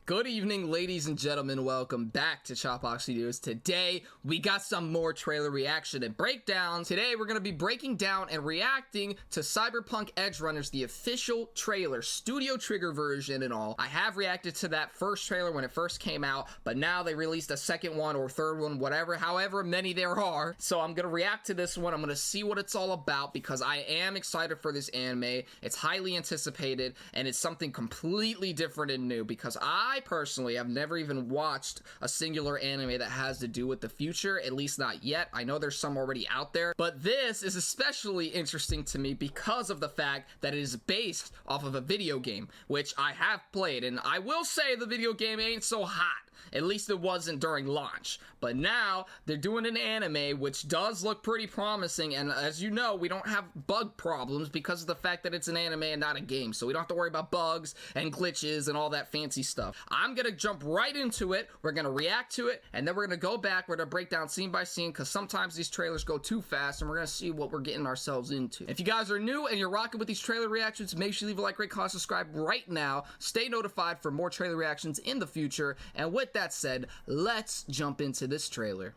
Good evening, ladies and gentlemen. Welcome back to Chopbox Studios. Today, we got some more trailer reaction and breakdown. Today, we're going to be breaking down and reacting to Cyberpunk Edgerunners, the official trailer, Studio Trigger version and all. I have reacted to that first trailer when it first came out, but now they released a second one or third one, whatever, however many there are. So I'm going to react to this one. I'm going to see what it's all about because I am excited for this anime. It's highly anticipated, and it's something completely different and new because I personally have never even watched a singular anime that has to do with the future, at least not yet. I know there's some already out there, but this is especially interesting to me because of the fact that it is based off of a video game, which I have played, and I will say the video game ain't so hot. At least it wasn't during launch. But now they're doing an anime which does look pretty promising, and as you know, we don't have bug problems because of the fact that it's an anime and not a game, so we don't have to worry about bugs and glitches and all that fancy stuff. I'm gonna jump right into it, we're gonna react to it, and then we're gonna go back, we're gonna break down scene by scene because sometimes these trailers go too fast and we're gonna see what we're getting ourselves into. If you guys are new and you're rocking with these trailer reactions, make sure you leave a like, rate, comment, subscribe right now. Stay notified for more trailer reactions in the future, and with that said, let's jump into this trailer.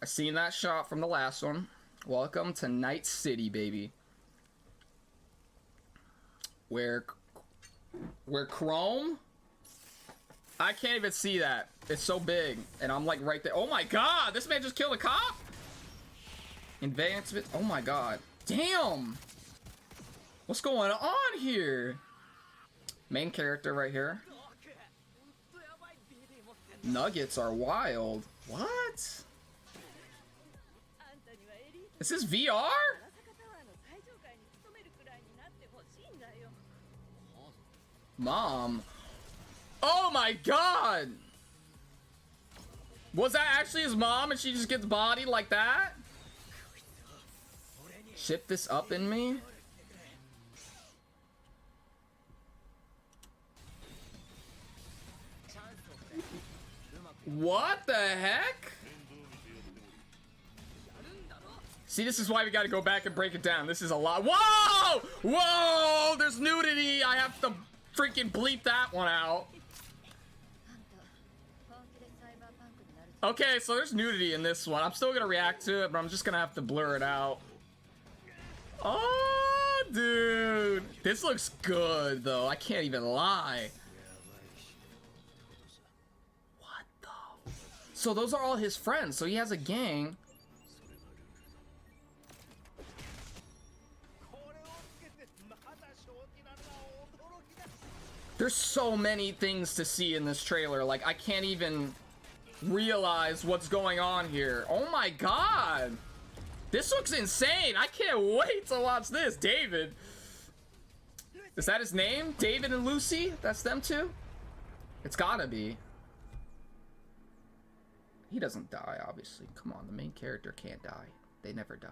I seen that shot from the last one. Welcome to Night City, baby. Where Chrome? I can't even see that. It's so big, and I'm like right there. Oh my god, this man just killed a cop? Advancement. Oh my god. Damn! What's going on here? Main character right here. Nuggets are wild. What? Is this VR? Mom. Oh my god! Was that actually his mom and she just gets bodied like that? Ship this up in me? What the heck? See, this is why we gotta go back and break it down. This is a lot. Whoa! Whoa! There's nudity! I have to freaking bleep that one out. Okay, so there's nudity in this one. I'm still gonna react to it, but I'm just gonna have to blur it out. Oh, dude. This looks good, though. I can't even lie. What the? So those are all his friends. So he has a gang. There's so many things to see in this trailer. Like, I can't even realize what's going on here. Oh my god! This looks insane! I can't wait to watch this. David. Is that his name? David and Lucy? That's them two? It's gotta be. He doesn't die, obviously. Come on, the main character can't die. They never die.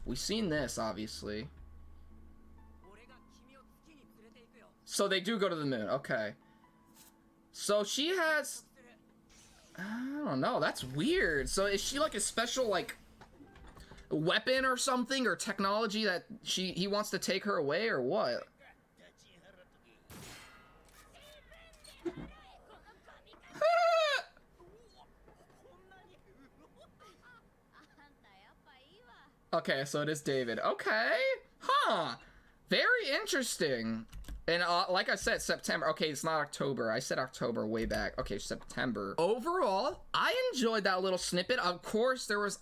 We've seen this, obviously. So they do go to the moon, okay. So she has... I don't know, that's weird. So is she like a special, like, weapon or something, or technology that he wants to take her away, or what? Okay, so it is David. Okay, huh. Very interesting. And like I said, September. Okay, it's not October. I said October way back. Okay, September. Overall, I enjoyed that little snippet. Of course, there was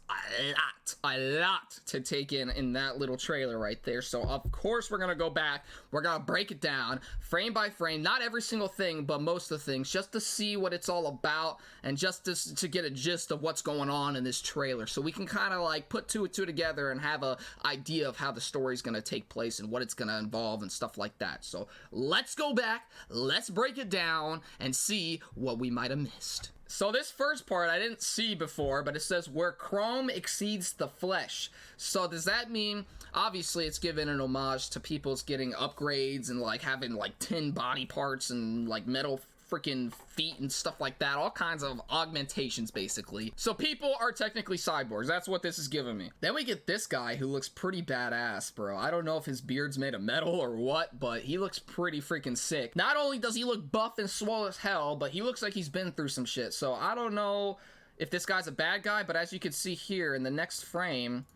a lot to take in that little trailer right there. So, of course, we're going to go back. We're going to break it down frame by frame. Not every single thing, but most of the things. Just to see what it's all about and just to get a gist of what's going on in this trailer. So we can kind of like put two and two together and have an idea of how the story's going to take place and what it's going to involve and stuff like that. So, let's go back, let's break it down, and see what we might have missed. So this first part I didn't see before, but it says where chrome exceeds the flesh. So does that mean, obviously it's given an homage to people's getting upgrades and like having like tin body parts and like metal freaking feet and stuff like that. All kinds of augmentations, basically. So people are technically cyborgs. That's what this is giving me. Then we get this guy who looks pretty badass, bro. I don't know if his beard's made of metal or what, but he looks pretty freaking sick. Not only does he look buff and swole as hell, but he looks like he's been through some shit. So I don't know if this guy's a bad guy, but as you can see here in the next frame,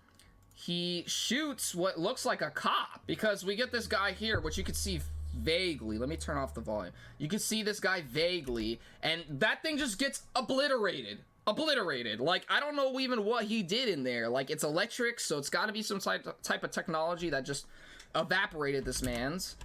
he shoots what looks like a cop, because we get this guy here, which you can see vaguely. Let me turn off the volume. You can see this guy vaguely, and that thing just gets obliterated. Like, I don't know even what he did in there. Like, it's electric, so it's got to be some type of technology that just evaporated this man's,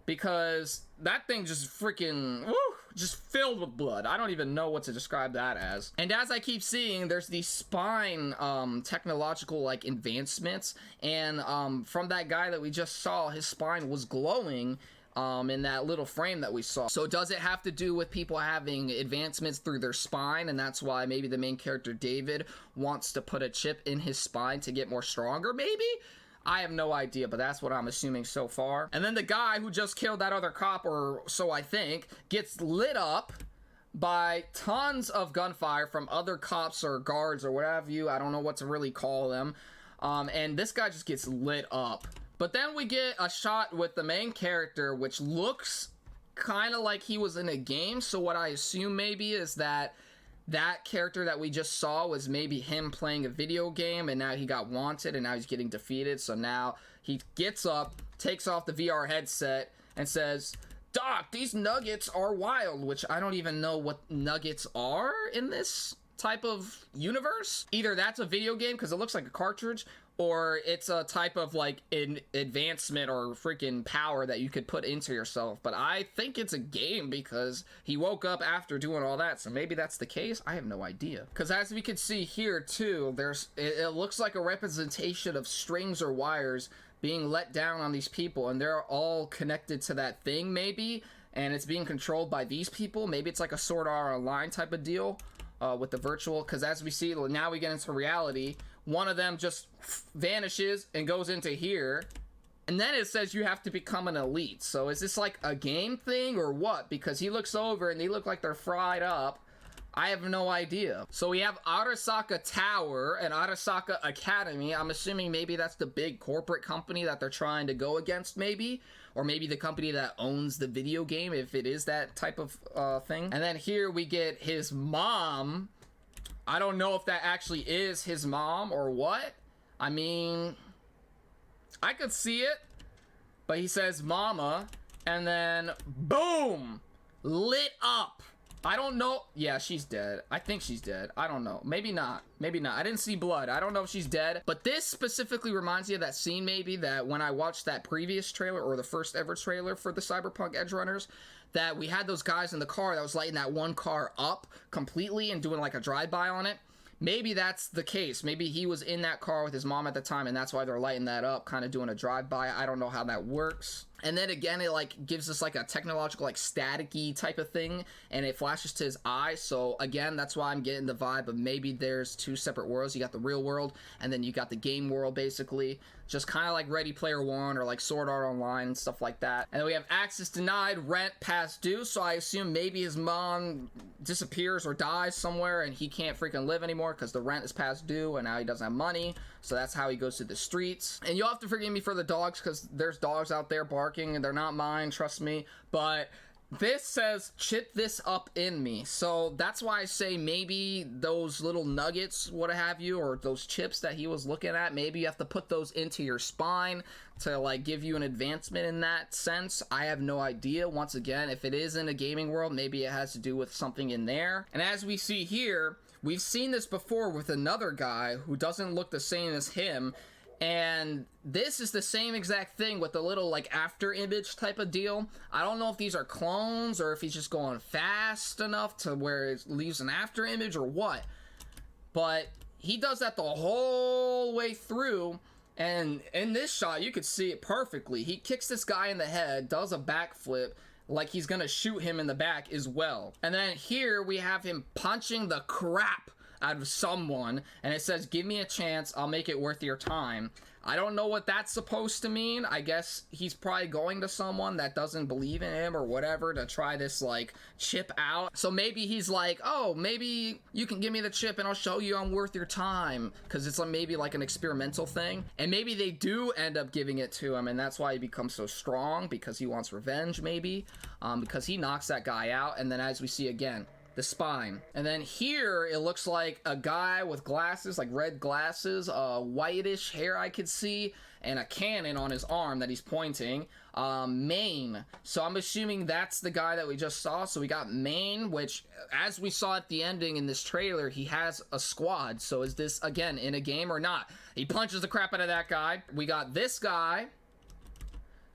because that thing just freaking, woo, just filled with blood. I don't even know what to describe that as. And as I keep seeing, there's these spine technological like advancements, and from that guy that we just saw, his spine was glowing in that little frame that we saw. So does it have to do with people having advancements through their spine, and that's why maybe the main character David wants to put a chip in his spine to get more stronger, maybe? I have no idea, but that's what I'm assuming so far. And then the guy who just killed that other cop, or so I think, gets lit up by tons of gunfire from other cops or guards or whatever I don't know what to really call them. And this guy just gets lit up. But then we get a shot with the main character, which looks kind of like he was in a game. So what I assume maybe is that that character that we just saw was maybe him playing a video game, and now he got wanted, and now he's getting defeated. So now he gets up, takes off the VR headset, and says, "Doc, these nuggets are wild," which I don't even know what nuggets are in this type of universe. Either that's a video game, because it looks like a cartridge, or it's a type of like an advancement or freaking power that you could put into yourself. But I think it's a game, because he woke up after doing all that, so maybe that's the case. I have no idea. Because as we can see here too, it looks like a representation of strings or wires being let down on these people, and they're all connected to that thing maybe, and it's being controlled by these people. Maybe it's like a Sword Art Online type of deal with the virtual, because as we see, now we get into reality. One of them just vanishes and goes into here, and then it says you have to become an elite. So is this like a game thing or what? Because he looks over and they look like they're fried up. I have no idea. So we have Arasaka Tower and Arasaka Academy. I'm assuming maybe that's the big corporate company that they're trying to go against, maybe. Or maybe the company that owns the video game, if it is that type of thing. And then here we get his mom. I don't know if that actually is his mom or what. I mean, I could see it. But he says mama, and then boom! Lit up. I don't know. Yeah, she's dead. I think she's dead. I don't know. Maybe not. Maybe not. I didn't see blood. I don't know if she's dead. But this specifically reminds me of that scene maybe that when I watched that previous trailer, or the first ever trailer for the Cyberpunk Edgerunners, that we had those guys in the car that was lighting that one car up completely and doing like a drive-by on it. Maybe that's the case. Maybe he was in that car with his mom at the time, and that's why they're lighting that up, kind of doing a drive-by. I don't know how that works. And then again, it like gives us like a technological, like static-y type of thing, and it flashes to his eye. So again, that's why I'm getting the vibe of maybe there's two separate worlds. You got the real world, and then you got the game world, basically. Just kind of like Ready Player One or like Sword Art Online and stuff like that. And then we have access denied, rent past due. So I assume maybe his mom disappears or dies somewhere and he can't freaking live anymore because the rent is past due and now he doesn't have money. So that's how he goes to the streets. And you'll have to forgive me for the dogs, because there's dogs out there barking and they're not mine, trust me. But this says, chip this up in me. So that's why I say maybe those little nuggets, what have you, or those chips that he was looking at, maybe you have to put those into your spine to like give you an advancement in that sense. I have no idea. Once again, if it is in a gaming world, maybe it has to do with something in there. And as we see here, we've seen this before with another guy who doesn't look the same as him. And this is the same exact thing with the little like after image type of deal. I don't know if these are clones or if he's just going fast enough to where it leaves an after image or what. But he does that the whole way through. And in this shot, you could see it perfectly. He kicks this guy in the head, does a backflip, like he's gonna shoot him in the back as well. And then here we have him punching the crap out of someone, and it says, give me a chance, I'll make it worth your time. I don't know what that's supposed to mean. I guess he's probably going to someone that doesn't believe in him or whatever to try this, like, chip out. So maybe he's like, oh, maybe you can give me the chip and I'll show you I'm worth your time. Because it's maybe like an experimental thing. And maybe they do end up giving it to him, and that's why he becomes so strong, because he wants revenge, maybe. Because he knocks that guy out, and then as we see again, the spine. And then here it looks like a guy with glasses, like red glasses, whitish hair I could see, and a cannon on his arm that he's pointing. Maine. So I'm assuming that's the guy that we just saw. So we got Maine, which, as we saw at the ending in this trailer, he has a squad. So is this, again, in a game or not? He punches the crap out of that guy. We got this guy.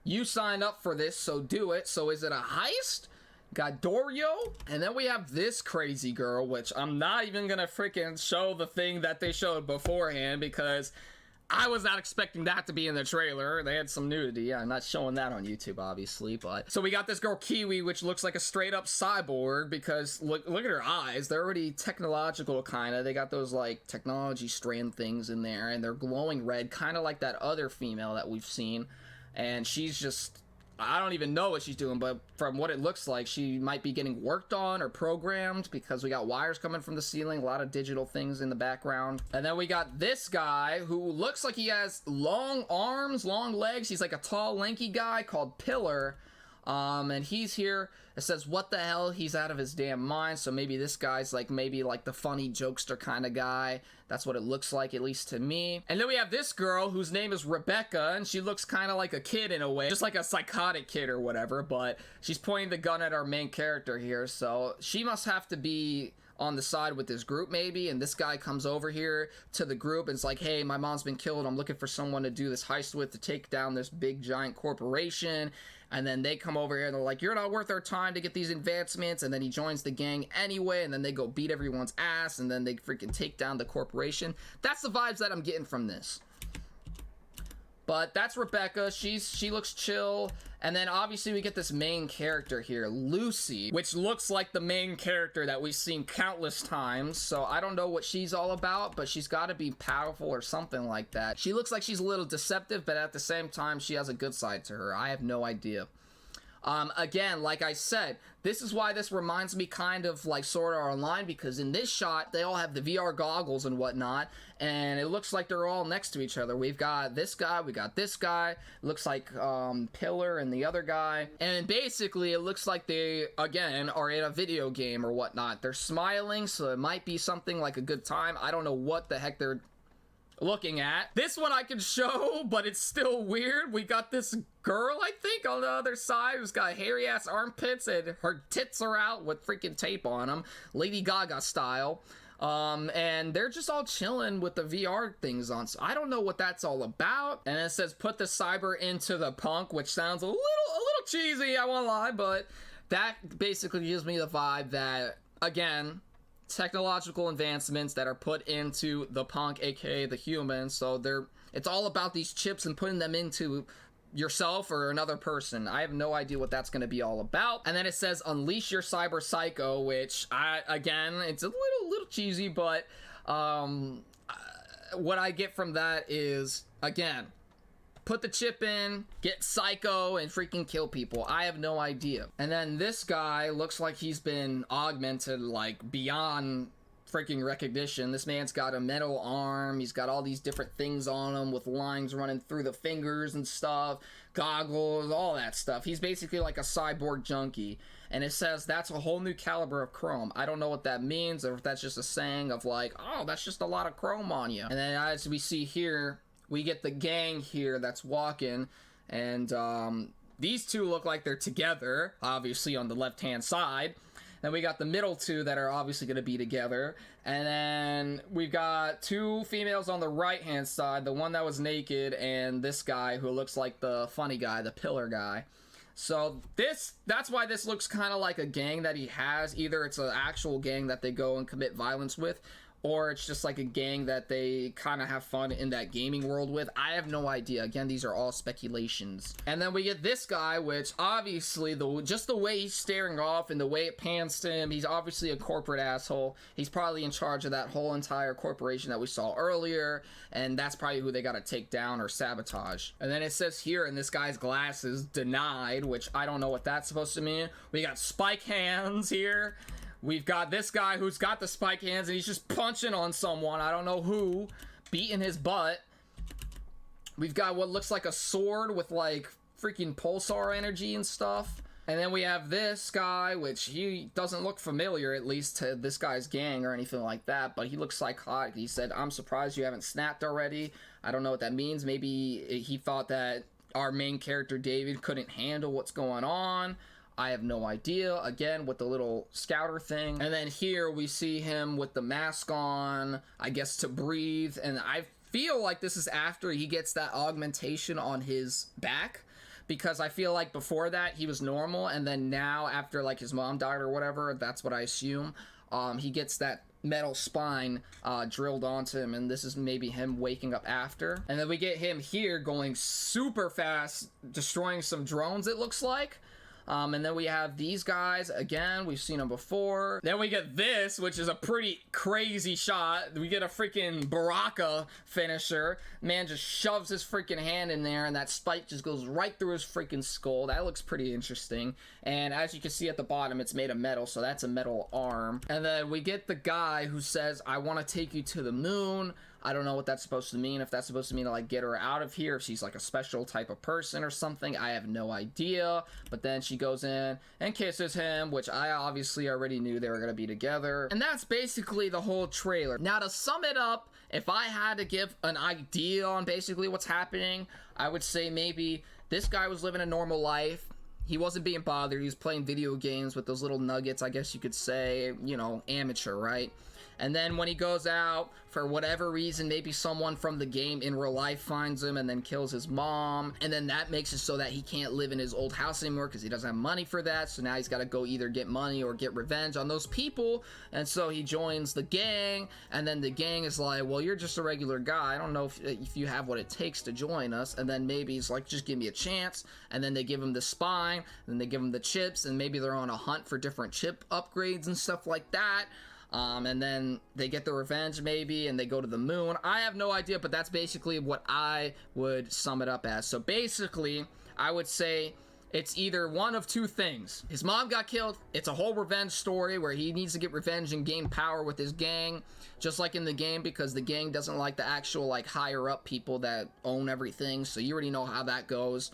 You signed up for this, so do it. So is it a heist? Got Dorio, and then we have this crazy girl, which I'm not even gonna freaking show the thing that they showed beforehand, because I was not expecting that to be in the trailer. They had some nudity. Yeah, I'm not showing that on YouTube, obviously, but... So we got this girl, Kiwi, which looks like a straight-up cyborg, because look at her eyes. They're already technological, kind of. They got those, like, technology strand things in there, and they're glowing red, kind of like that other female that we've seen, and she's just... I don't even know what she's doing, but from what it looks like, she might be getting worked on or programmed, because we got wires coming from the ceiling, a lot of digital things in the background. And then we got this guy who looks like he has long arms, long legs. He's like a tall, lanky guy called Pillar. And he's here. It says, what the hell? He's out of his damn mind. So maybe this guy's like, maybe like the funny jokester kind of guy. That's what it looks like, at least to me. And then we have this girl whose name is Rebecca, and she looks kind of like a kid in a way, just like a psychotic kid or whatever, but she's pointing the gun at our main character here, so she must have to be on the side with this group, maybe. And this guy comes over here to the group and it's like, hey, my mom's been killed, I'm looking for someone to do this heist with, to take down this big giant corporation. And then they come over here and they're like, you're not worth our time to get these advancements. And then he joins the gang anyway, and then they go beat everyone's ass, and then they freaking take down the corporation. That's the vibes that I'm getting from this. But that's Rebecca. She looks chill. And then obviously we get this main character here, Lucy, which looks like the main character that we've seen countless times. So I don't know what she's all about, but she's got to be powerful or something like that. She looks like she's a little deceptive, but at the same time, she has a good side to her. I have no idea. Again, like I said, this is why this reminds me kind of like Sword Art Online, because in this shot, they all have the VR goggles and whatnot, and it looks like they're all next to each other. We've got this guy, we got this guy, looks like Pillar and the other guy, and basically it looks like they, again, are in a video game or whatnot. They're smiling, so it might be something like a good time. I don't know what the heck they're looking at. This one I can show, but it's still weird. We got this girl, I think, on the other side who's got hairy ass armpits and her tits are out with freaking tape on them, Lady Gaga style. And they're just all chilling with the VR things on. So I don't know what that's all about. And it says put the cyber into the punk, which sounds a little cheesy, I won't lie, but that basically gives me the vibe that, again, technological advancements that are put into the punk, aka the human. So it's all about these chips and putting them into yourself or another person. I have no idea what that's going to be all about. And then it says unleash your cyber psycho, which again, it's a little cheesy, but what I get from that is, again, put the chip in, get psycho, and freaking kill people. I have no idea. And then this guy looks like he's been augmented, like, beyond freaking recognition. This man's got a metal arm. He's got all these different things on him with lines running through the fingers and stuff, goggles, all that stuff. He's basically like a cyborg junkie. And it says that's a whole new caliber of chrome. I don't know what that means, or if that's just a saying of like, oh, that's just a lot of chrome on you. And then as we see here, we get the gang here that's walking, and these two look like they're together, obviously on the left-hand side. Then we got the middle two that are obviously going to be together. And then we've got two females on the right-hand side, the one that was naked, and this guy who looks like the funny guy, the Pillar guy. So that's why this looks kind of like a gang that he has. Either it's an actual gang that they go and commit violence with, or it's just like a gang that they kind of have fun in that gaming world with. I have no idea. Again, these are all speculations. And then we get this guy, which obviously just the way he's staring off and the way it pans to him, he's obviously a corporate asshole. He's probably in charge of that whole entire corporation that we saw earlier, and that's probably who they got to take down or sabotage. And then it says here in this guy's glasses, denied, which I don't know what that's supposed to mean. We got spike hands here. We've got this guy who's got the spike hands and he's just punching on someone, I don't know who, beating his butt. We've got what looks like a sword with like freaking pulsar energy and stuff. And then we have this guy, which he doesn't look familiar, at least to this guy's gang or anything like that, but he looks psychotic. He said, "I'm surprised you haven't snapped already." I don't know what that means. Maybe he thought that our main character David couldn't handle what's going on. I have no idea. Again, with the little scouter thing. And then here we see him with the mask on, I guess to breathe. And I feel like this is after he gets that augmentation on his back, because I feel like before that he was normal, and then now after like his mom died or whatever, that's what I assume, he gets that metal spine drilled onto him, and this is maybe him waking up after. And then we get him here going super fast, destroying some drones, it looks like. And then we have these guys, again, we've seen them before. Then we get this, which is a pretty crazy shot. We get a freaking Baraka finisher. Man just shoves his freaking hand in there, and that spike just goes right through his freaking skull. That looks pretty interesting. And as you can see at the bottom, it's made of metal, so that's a metal arm. And then we get the guy who says, "I want to take you to the moon." I don't know what that's supposed to mean. If that's supposed to mean to like get her out of here, if she's like a special type of person or something, I have no idea. But then she goes in and kisses him, which I obviously already knew they were gonna be together. And that's basically the whole trailer. Now to sum it up, if I had to give an idea on basically what's happening, I would say maybe this guy was living a normal life. He wasn't being bothered. He was playing video games with those little nuggets, I guess you could say, you know, amateur, right? And then when he goes out, for whatever reason, maybe someone from the game in real life finds him and then kills his mom. And then that makes it so that he can't live in his old house anymore because he doesn't have money for that. So now he's got to go either get money or get revenge on those people. And so he joins the gang. And then the gang is like, "Well, you're just a regular guy. I don't know if you have what it takes to join us." And then maybe he's like, "Just give me a chance." And then they give him the spine. And they give him the chips. And maybe they're on a hunt for different chip upgrades and stuff like that. And then they get the revenge maybe, and they go to the moon. I have no idea, but that's basically what I would sum it up as. So basically, I would say it's either one of two things. His mom got killed. It's a whole revenge story where he needs to get revenge and gain power with his gang, just like in the game, because the gang doesn't like the actual like higher up people that own everything. So you already know how that goes.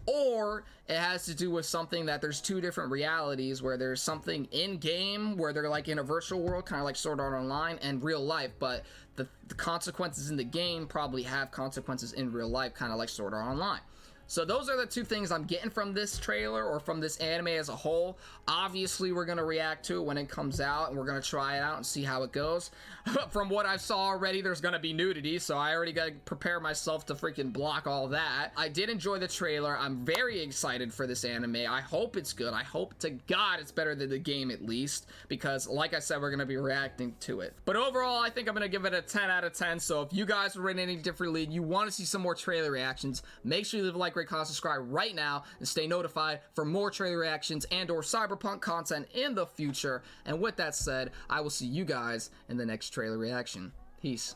Or it has to do with something that there's two different realities, where there's something in game where they're like in a virtual world, kind of like Sword Art Online, and real life, but the consequences in the game probably have consequences in real life, kind of like Sword Art Online. So those are the two things I'm getting from this trailer, or from this anime as a whole. Obviously, we're going to react to it when it comes out, and we're going to try it out and see how it goes. From what I saw already, there's going to be nudity, so I already got to prepare myself to freaking block all that. I did enjoy the trailer. I'm very excited for this anime. I hope it's good. I hope to God it's better than the game at least, because like I said, we're going to be reacting to it. But overall, I think I'm going to give it a 10 out of 10. So if you guys are rating any differently and you want to see some more trailer reactions, make sure you leave a like, comment, subscribe right now, and stay notified for more trailer reactions and or Cyberpunk content in the future. And with that said, I will see you guys in the next trailer reaction. Peace.